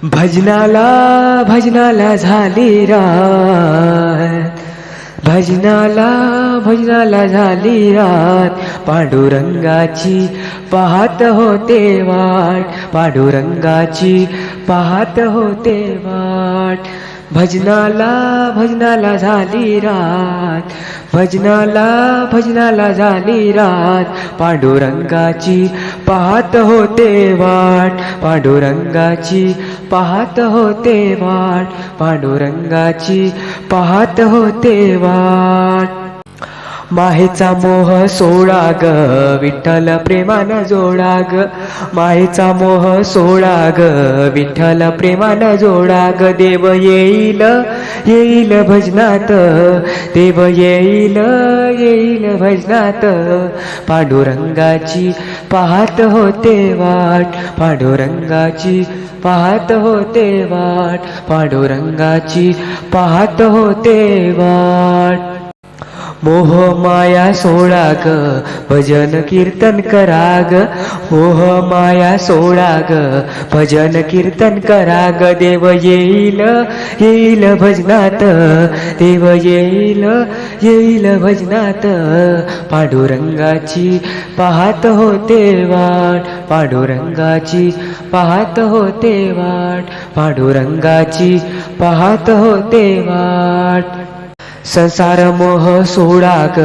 भजनाला भजनाला झाली रात, भजनाला भजनाला झाली रात, पांडुरंगाची पाहत होते वाट, पांडुरंगाची पाहत होते वाट. भजनाला भजनाला झाली रात, भजनाला भजनाला झाली रात, पांडुरंगाची पाहत होते वाट, पांडुरंगाची पाहत होते वाट, पांडुरंगाची पाहत होते वाट. माहेचा मोह सोडा ग, विठ्ठल प्रेमानं जोडा ग, माहेचा मोह सोडा ग, विठ्ठल प्रेमानं जोडा ग. देव येईल येईल भजनात, देव येईल येईल भजनात, पांडुरंगाची पाहत होते वाट, पांडुरंगाची पाहत होते वाट, पांडुरंगाची पाहत होते वाट. मोह माया सोडा ग, भजन कीर्तन करा ग, मोह माया सोडा ग, भजन कीर्तन करा ग. देव येईल येईल भजनात, देव येईल येईल भजनात, पांडुरंगाची पाहत होते वाट, पांडुरंगाची पाहत होते वाट, पांडुरंगाची पाहत होते वाट. संसार मोह सोडा ग,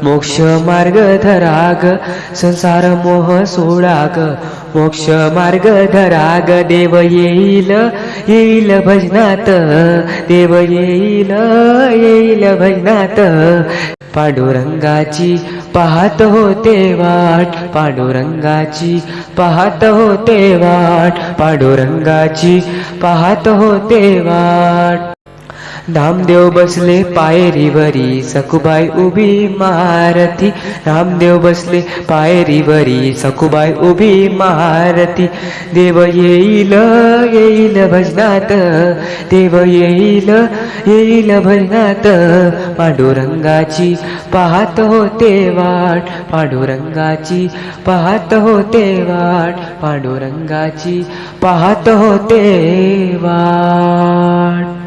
मोक्ष मार्ग धरा ग, संसार मोह सोडा ग, मोक्ष मार्ग धरा ग. देव येईल येईल भजनात, देव येईल येईल भजनात, पांडुरंगाची पाहत होते वाट, पांडुरंगाची पाहत होते वाट, पांडुरंगाची पाहत होते वाट. नामदेव बसले पायरीवरी, सखुबाई उभी महारथी, नामदेव बसले पायरीवरी, सखुबाई उभी महारथी. देव येईल येईल भजनात, देव येईल येईल भजनात, पांडुरंगाची पाहत होते वाट, पांडुरंगाची पाहत होते वाट, पांडुरंगाची पाहत होते वाट.